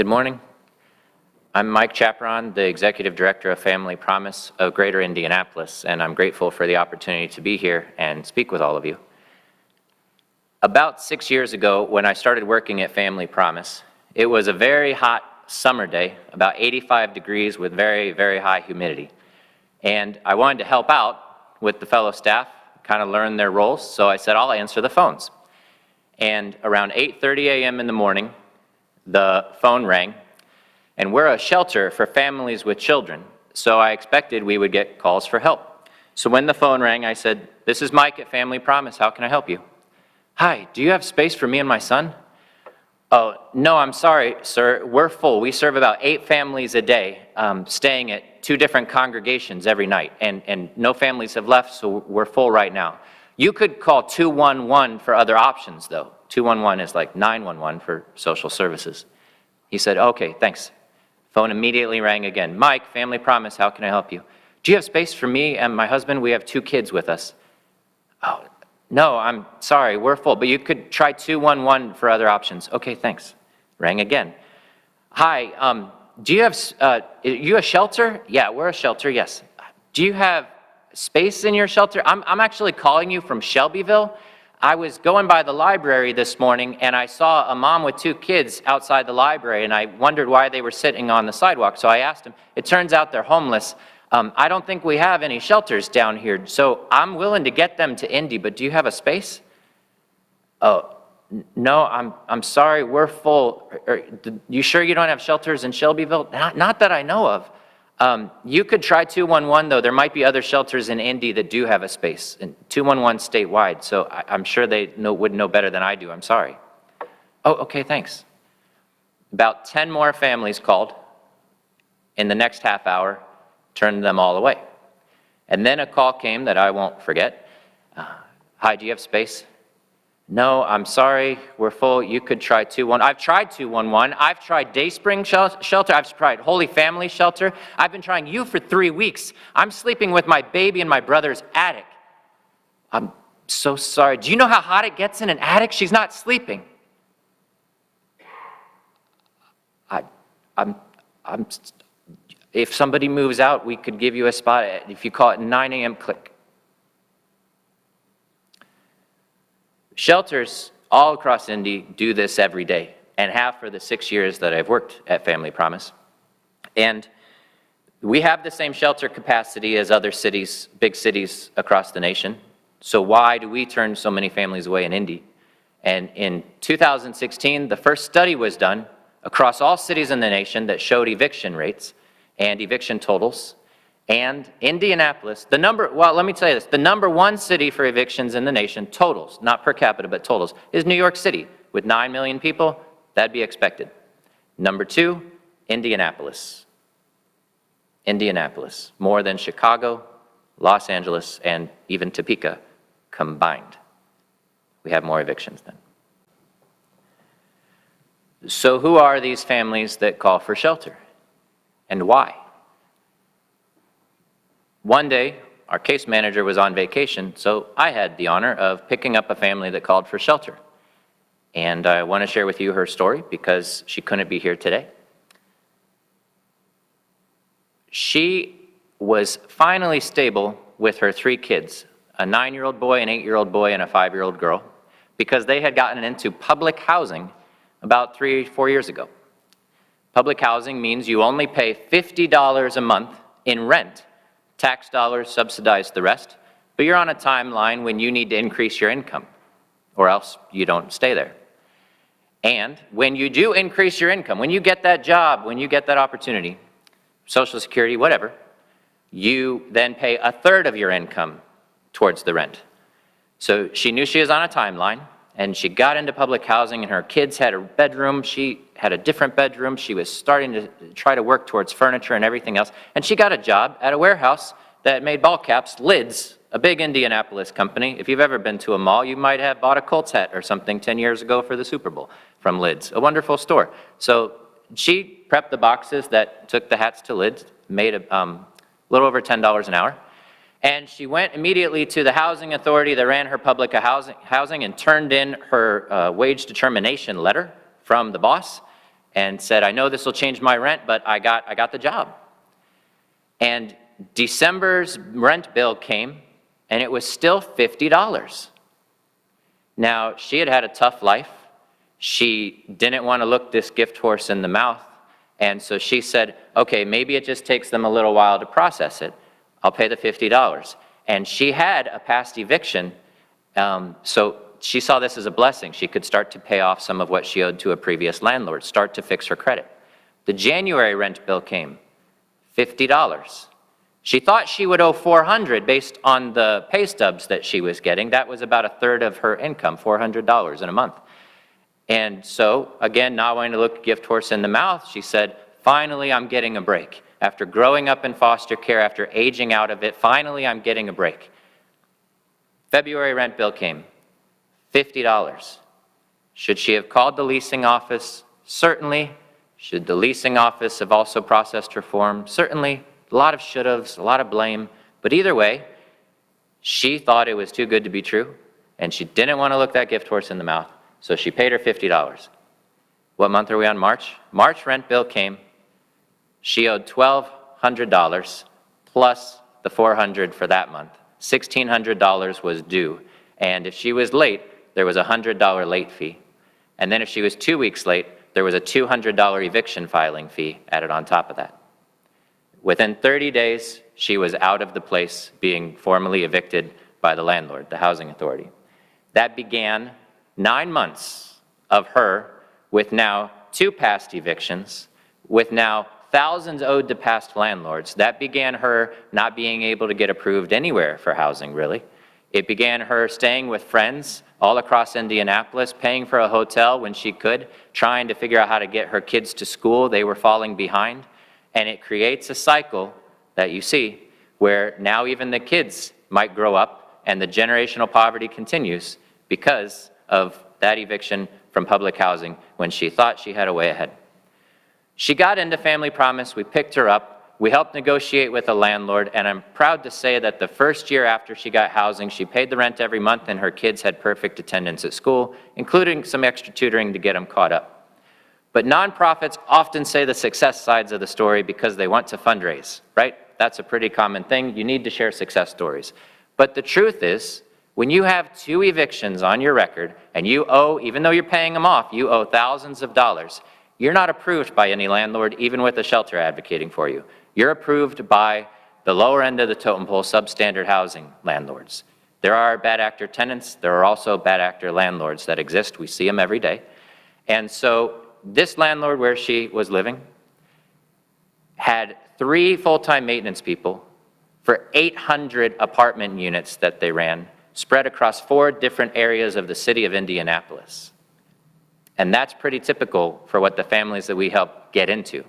Good morning. I'm Mike Chapuran, the Executive Director of Family Promise of Greater Indianapolis, and I'm grateful for the opportunity to be here and speak with all of you. About 6 years ago, when I started working at Family Promise, it was a very hot summer day, about 85 degrees with very, very high humidity. And I wanted to help out with the fellow staff, kind of learn their roles, so I said, I'll answer the phones. And around 8:30 a.m. in the morning, the phone rang, and we're a shelter for families with children, so I expected we would get calls for help. So when the phone rang, I said, "This is Mike at Family Promise, how can I help you?" "Hi, do you have space for me and my son?" "Oh, no, I'm sorry, sir, we're full. We serve about 8 families a day, staying at 2 different congregations every night, and no families have left, so we're full right now. You could call 211 for other options, though." 211 is like 911 for social services. He said, "Okay, thanks." Phone immediately rang again. "Mike, Family Promise, how can I help you?" "Do you have space for me and my husband? We have 2 kids with us." "Oh, no, I'm sorry, we're full, but you could try 211 for other options." "Okay, thanks." Rang again. "Hi, do you have, you a shelter?" "Yeah, we're a shelter, yes." "Do you have space in your shelter?" I'm actually calling you from Shelbyville. I was going by the library this morning and I saw a mom with 2 kids outside the library and I wondered why they were sitting on the sidewalk. So I asked them. It turns out they're homeless. "I don't think we have any shelters down here, so I'm willing to get them to Indy, but do you have a space?" "Oh, no, I'm sorry, we're full. You sure you don't have shelters in Shelbyville?" Not that I know of." You could try 211, though. There might be other shelters in Indy that do have a space, and 211 statewide, so I'm sure they would know better than I do. I'm sorry." "Oh, okay, thanks." About 10 more families called. In the next half hour, turned them all away. And then a call came that I won't forget. "Hi, do you have space?" "No, I'm sorry, we're full. You could try 211. I've tried 211. I've tried Dayspring Shelter. I've tried Holy Family Shelter. I've been trying you for 3 weeks. I'm sleeping with my baby in my brother's attic." "I'm so sorry. Do you know how hot it gets in an attic? She's not sleeping." If somebody moves out, we could give you a spot. If you call at 9 a.m., click. Shelters all across Indy do this every day and have for the 6 years that I've worked at Family Promise. And we have the same shelter capacity as other cities, big cities across the nation. So why do we turn so many families away in Indy? And in 2016, the first study was done across all cities in the nation that showed eviction rates and eviction totals. And Indianapolis, well, let me tell you this, the #1 city for evictions in the nation, totals, not per capita, but totals, is New York City. With 9 million people, that'd be expected. #2, Indianapolis. Indianapolis, more than Chicago, Los Angeles, and even Topeka combined. We have more evictions then. So who are these families that call for shelter? And why? One day, our case manager was on vacation, so I had the honor of picking up a family that called for shelter. And I want to share with you her story because she couldn't be here today. She was finally stable with her 3 kids, a 9-year-old boy, an 8-year-old boy, and a 5-year-old girl, because they had gotten into public housing about 3 or 4 years ago. Public housing means you only pay $50 a month in rent. Tax dollars subsidize the rest, but you're on a timeline when you need to increase your income, or else you don't stay there. And when you do increase your income, when you get that job, when you get that opportunity, Social Security, whatever, you then pay 1/3 of your income towards the rent. So she knew she was on a timeline, and she got into public housing, and her kids had a bedroom. She had a different bedroom. She was starting to try to work towards furniture and everything else. And she got a job at a warehouse that made ball caps, Lids, a big Indianapolis company. If you've ever been to a mall, you might have bought a Colts hat or something 10 years ago for the Super Bowl from Lids, a wonderful store. So she prepped the boxes that took the hats to Lids, made a little over $10 an hour. And she went immediately to the housing authority that ran her public housing and turned in her wage determination letter from the boss. and said, I know this will change my rent, but I got the job. And December's rent bill came, and it was still $50. Now, she had had a tough life. She didn't want to look this gift horse in the mouth, and so she said, okay, maybe it just takes them a little while to process it. I'll pay the $50. And she had a past eviction, so she saw this as a blessing. She could start to pay off some of what she owed to a previous landlord, start to fix her credit. The January rent bill came, $50. She thought she would owe $400 based on the pay stubs that she was getting. That was about a third of her income, $400 in a month. And so, again, not wanting to look a gift horse in the mouth, she said, finally, I'm getting a break. After growing up in foster care, after aging out of it, finally, I'm getting a break. February rent bill came, $50. Should she have called the leasing office? Certainly. Should the leasing office have also processed her form? Certainly. A lot of should-haves, a lot of blame. But either way, she thought it was too good to be true, and she didn't want to look that gift horse in the mouth, so she paid her $50. What month are we on? March? March rent bill came. She owed $1,200 plus the $400 for that month. $1,600 was due, and if she was late, there was a $100 late fee. And then if she was 2 weeks late, there was a $200 eviction filing fee added on top of that. Within 30 days, she was out of the place, being formally evicted by the landlord, the housing authority. That began 9 months of her with now 2 past evictions, with now thousands owed to past landlords. That began her not being able to get approved anywhere for housing, really. It began her staying with friends all across Indianapolis, paying for a hotel when she could, trying to figure out how to get her kids to school. They were falling behind. And it creates a cycle that you see where now even the kids might grow up and the generational poverty continues because of that eviction from public housing when she thought she had a way ahead. She got into Family Promise. We picked her up. We helped negotiate with a landlord, and I'm proud to say that the first year after she got housing, she paid the rent every month and her kids had perfect attendance at school, including some extra tutoring to get them caught up. But nonprofits often say the success sides of the story because they want to fundraise, right? That's a pretty common thing. You need to share success stories. But the truth is, when you have 2 evictions on your record and you owe, even though you're paying them off, you owe thousands of dollars, you're not approved by any landlord, even with a shelter advocating for you. You're approved by the lower end of the totem pole, substandard housing landlords. There are bad actor tenants. There are also bad actor landlords that exist. We see them every day. And so this landlord where she was living had 3 full-time maintenance people for 800 apartment units that they ran, spread across 4 different areas of the city of Indianapolis. And that's pretty typical for what the families that we help get into.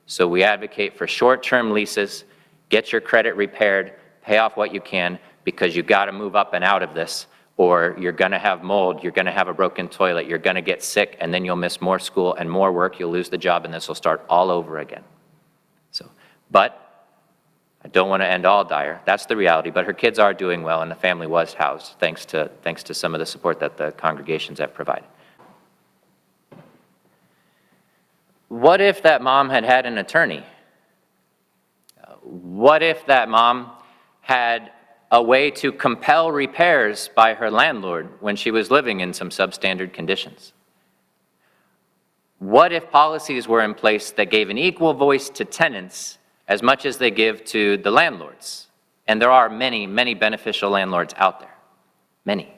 So we advocate for short-term leases, get your credit repaired, pay off what you can, because you got to move up and out of this, or you're going to have mold, you're going to have a broken toilet, you're going to get sick, and then you'll miss more school and more work, you'll lose the job, and this will start all over again. But I don't want to end all dire. That's the reality. But her kids are doing well, and the family was housed, thanks to some of the support that the congregations have provided. What if that mom had had an attorney? What if that mom had a way to compel repairs by her landlord when she was living in some substandard conditions? What if policies were in place that gave an equal voice to tenants as much as they give to the landlords? And there are many, many beneficial landlords out there. Many.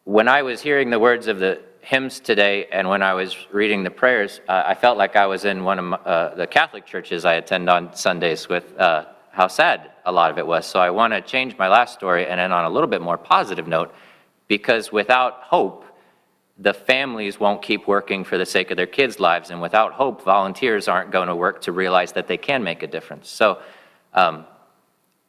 When I was hearing the words of the hymns today, and when I was reading the prayers, I felt like I was in one of the Catholic churches I attend on Sundays with how sad a lot of it was. So I want to change my last story and end on a little bit more positive note, because without hope, the families won't keep working for the sake of their kids' lives, and without hope, volunteers aren't going to work to realize that they can make a difference. So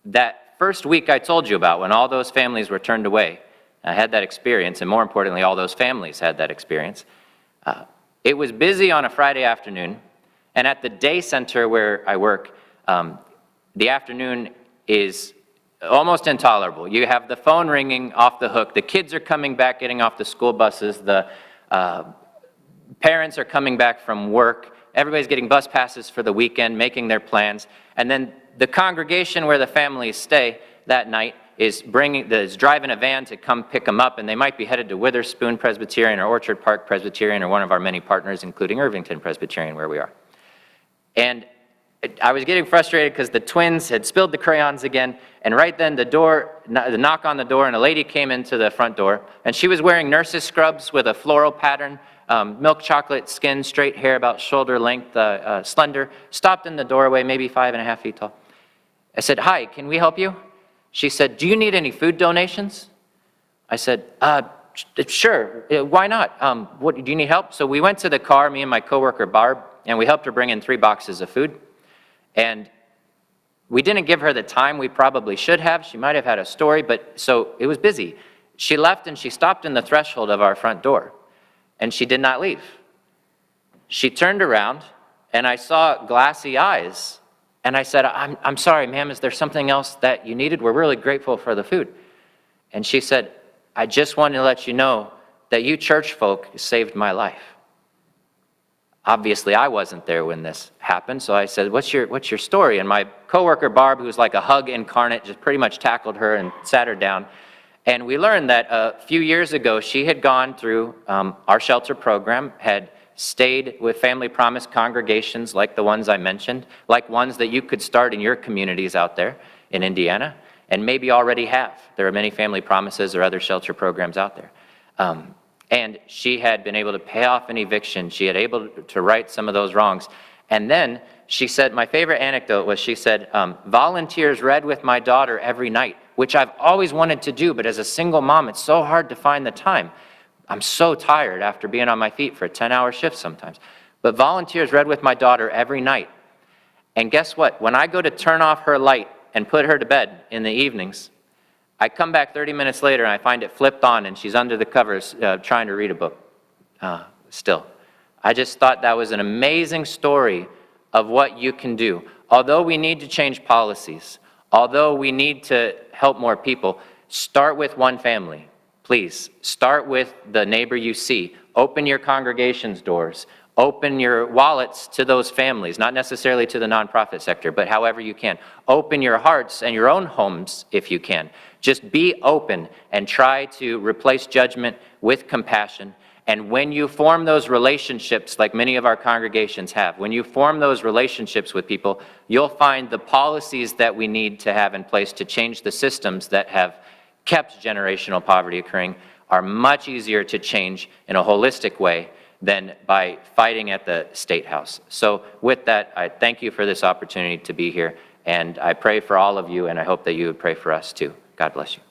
that first week I told you about, when all those families were turned away, I had that experience, and more importantly, all those families had that experience. It was busy on a Friday afternoon, and at the day center where I work, the afternoon is almost intolerable. You have the phone ringing off the hook, the kids are coming back, getting off the school buses, the parents are coming back from work, everybody's getting bus passes for the weekend, making their plans, and then the congregation where the families stay that night is driving a van to come pick them up, and they might be headed to Witherspoon Presbyterian or Orchard Park Presbyterian or one of our many partners, including Irvington Presbyterian, where we are. And I was getting frustrated because the twins had spilled the crayons again, and right then the knock on the door, and a lady came into the front door, and she was wearing nurse's scrubs with a floral pattern, milk chocolate skin, straight hair about shoulder length, slender, stopped in the doorway, maybe 5.5 feet tall. I said, "Hi, can we help you?" She said, "Do you need any food donations?" I said, "Sure, why not? What, do you need help?" So we went to the car, me and my coworker Barb, and we helped her bring in 3 boxes of food. And we didn't give her the time we probably should have. She might have had a story, but so it was busy. She left and she stopped in the threshold of our front door, and she did not leave. She turned around, and I saw glassy eyes, and I said, I'm sorry, ma'am, is there something else that you needed? We're really grateful for the food." And she said, "I just wanted to let you know that you church folk saved my life." Obviously, I wasn't there when this happened, so I said, what's your story? And my coworker Barb, who's like a hug incarnate, just pretty much tackled her and sat her down. And we learned that a few years ago, she had gone through our shelter program, had stayed with Family Promise congregations like the ones I mentioned, like ones that you could start in your communities out there in Indiana, and maybe already have. There are many Family Promises or other shelter programs out there. And she had been able to pay off an eviction. She had able to right some of those wrongs. And then she said, my favorite anecdote was she said, "Volunteers read with my daughter every night," which I've always wanted to do, but as a single mom, it's so hard to find the time. I'm so tired after being on my feet for a 10-hour shift sometimes. But volunteers read with my daughter every night. And guess what? When I go to turn off her light and put her to bed in the evenings, I come back 30 minutes later and I find it flipped on and she's under the covers trying to read a book still. I just thought that was an amazing story of what you can do. Although we need to change policies, although we need to help more people, start with one family. Please, start with the neighbor you see. Open your congregation's doors. Open your wallets to those families, not necessarily to the nonprofit sector, but however you can. Open your hearts and your own homes if you can. Just be open and try to replace judgment with compassion. And when you form those relationships, like many of our congregations have, when you form those relationships with people, you'll find the policies that we need to have in place to change the systems that have kept generational poverty occurring are much easier to change in a holistic way than by fighting at the State House. So with that, I thank you for this opportunity to be here, and I pray for all of you, and I hope that you would pray for us too. God bless you.